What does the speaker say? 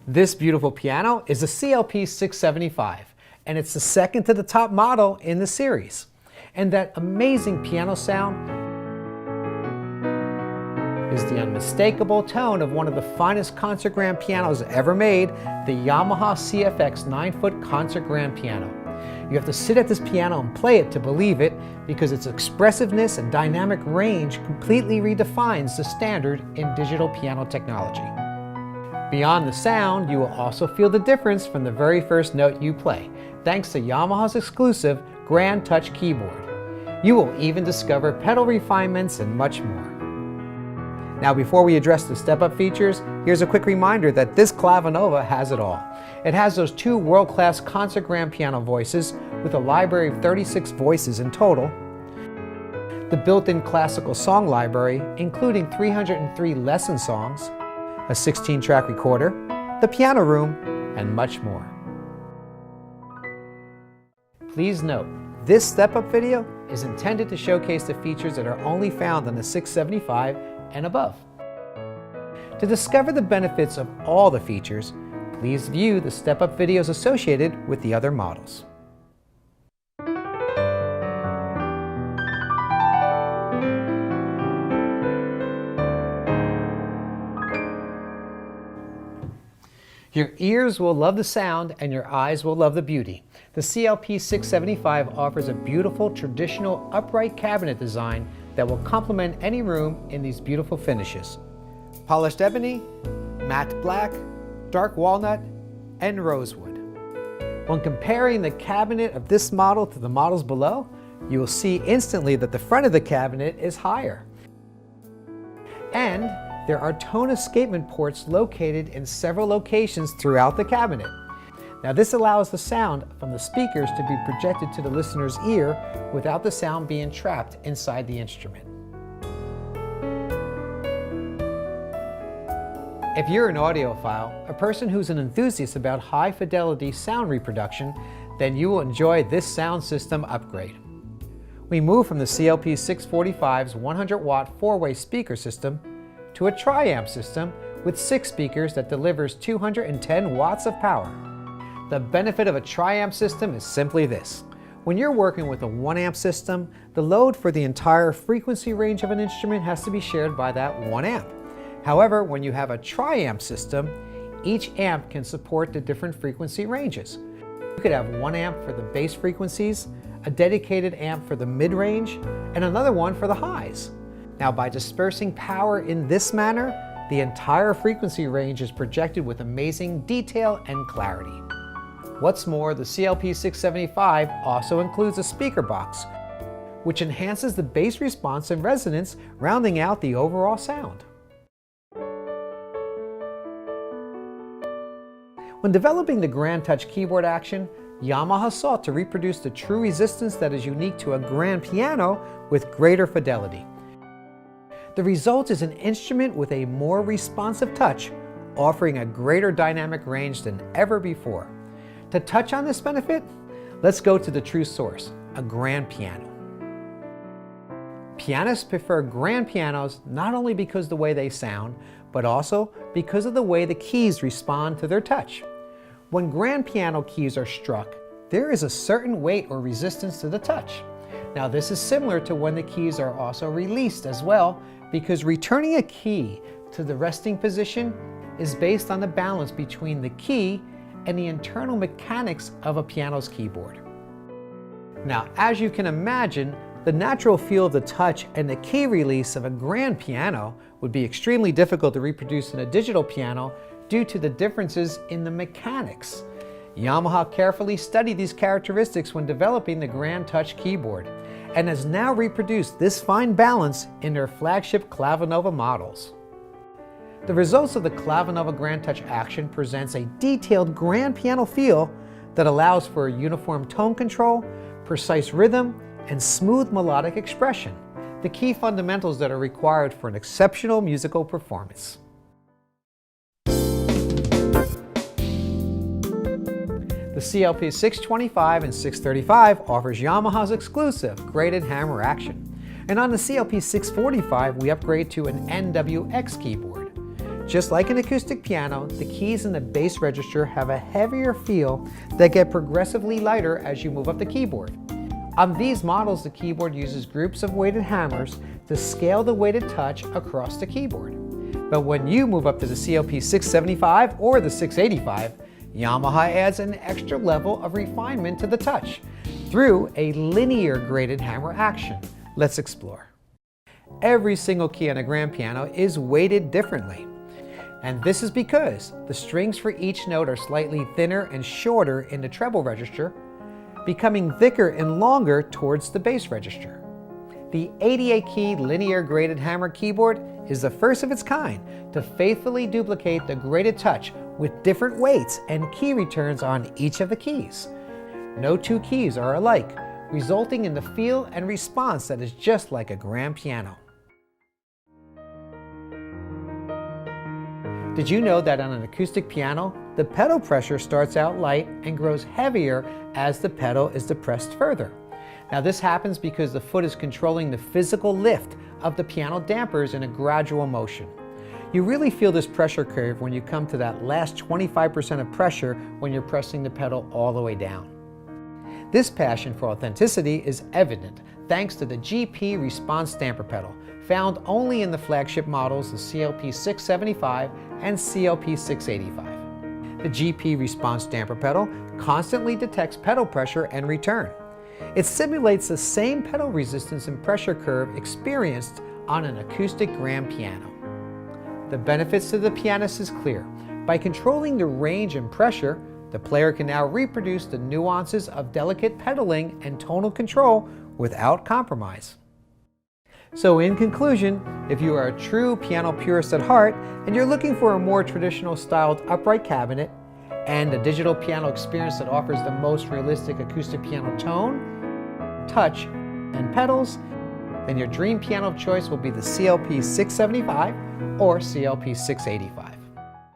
This beautiful piano is a CLP 675, and it's the second to the top model in the series. And that amazing piano sound is the unmistakable tone of one of the finest concert grand pianos ever made, the Yamaha CFX 9-foot concert grand piano. You have to sit at this piano and play it to believe it, because its expressiveness and dynamic range completely redefines the standard in digital piano technology. Beyond the sound, you will also feel the difference from the very first note you play, thanks to Yamaha's exclusive Grand Touch keyboard. You will even discover pedal refinements and much more. Now, before we address the step-up features, here's a quick reminder that this Clavinova has it all. It has those two world-class concert grand piano voices with a library of 36 voices in total, the built-in classical song library, including 303 lesson songs, a 16-track recorder, the piano room, and much more. Please note, this step-up video is intended to showcase the features that are only found on the 675 and above. To discover the benefits of all the features, please view the step-up videos associated with the other models. Your ears will love the sound and your eyes will love the beauty. The CLP 675 offers a beautiful traditional upright cabinet design that will complement any room in these beautiful finishes. Polished ebony, matte black, dark walnut, and rosewood. When comparing the cabinet of this model to the models below, you will see instantly that the front of the cabinet is higher. And there are tone escapement ports located in several locations throughout the cabinet. Now, this allows the sound from the speakers to be projected to the listener's ear without the sound being trapped inside the instrument. If you're an audiophile, a person who's an enthusiast about high-fidelity sound reproduction, then you will enjoy this sound system upgrade. We move from the CLP 645's 100-watt 4-way speaker system to a tri-amp system with 6 speakers that delivers 210 watts of power. The benefit of a tri-amp system is simply this. When you're working with a 1-amp system, the load for the entire frequency range of an instrument has to be shared by that 1 amp. However, when you have a tri-amp system, each amp can support the different frequency ranges. You could have 1 amp for the bass frequencies, a dedicated amp for the mid-range, and another one for the highs. Now, by dispersing power in this manner, the entire frequency range is projected with amazing detail and clarity. What's more, the CLP 675 also includes a speaker box, which enhances the bass response and resonance, rounding out the overall sound. When developing the Grand Touch keyboard action, Yamaha sought to reproduce the true resistance that is unique to a grand piano with greater fidelity. The result is an instrument with a more responsive touch, offering a greater dynamic range than ever before. To touch on this benefit, let's go to the true source, a grand piano. Pianists prefer grand pianos not only because of the way they sound, but also because of the way the keys respond to their touch. When grand piano keys are struck, there is a certain weight or resistance to the touch. Now, this is similar to when the keys are also released as well, because returning a key to the resting position is based on the balance between the key and the internal mechanics of a piano's keyboard. Now, as you can imagine, the natural feel of the touch and the key release of a grand piano would be extremely difficult to reproduce in a digital piano due to the differences in the mechanics. Yamaha carefully studied these characteristics when developing the Grand Touch keyboard, and has now reproduced this fine balance in their flagship Clavinova models. The results of the Clavinova Grand Touch action presents a detailed grand piano feel that allows for uniform tone control, precise rhythm, and smooth melodic expression, the key fundamentals that are required for an exceptional musical performance. The CLP 625 and 635 offers Yamaha's exclusive graded hammer action. And on the CLP 645, we upgrade to an NWX keyboard. Just like an acoustic piano, the keys in the bass register have a heavier feel that get progressively lighter as you move up the keyboard. On these models, the keyboard uses groups of weighted hammers to scale the weighted touch across the keyboard. But when you move up to the CLP-675 or the 685, Yamaha adds an extra level of refinement to the touch through a linear graded hammer action. Let's explore. Every single key on a grand piano is weighted differently. And this is because the strings for each note are slightly thinner and shorter in the treble register, becoming thicker and longer towards the bass register. The 88-key linear graded hammer keyboard is the first of its kind to faithfully duplicate the graded touch with different weights and key returns on each of the keys. No two keys are alike, resulting in the feel and response that is just like a grand piano. Did you know that on an acoustic piano, the pedal pressure starts out light and grows heavier as the pedal is depressed further? Now this happens because the foot is controlling the physical lift of the piano dampers in a gradual motion. You really feel this pressure curve when you come to that last 25% of pressure when you're pressing the pedal all the way down. This passion for authenticity is evident thanks to the GP response damper pedal, found only in the flagship models, the CLP-675 and CLP-685. The GP response damper pedal constantly detects pedal pressure and return. It simulates the same pedal resistance and pressure curve experienced on an acoustic grand piano. The benefits to the pianist is clear. By controlling the range and pressure, the player can now reproduce the nuances of delicate pedaling and tonal control without compromise. So in conclusion, if you are a true piano purist at heart and you're looking for a more traditional styled upright cabinet and a digital piano experience that offers the most realistic acoustic piano tone, touch, and pedals, then your dream piano of choice will be the CLP-675 or CLP-685.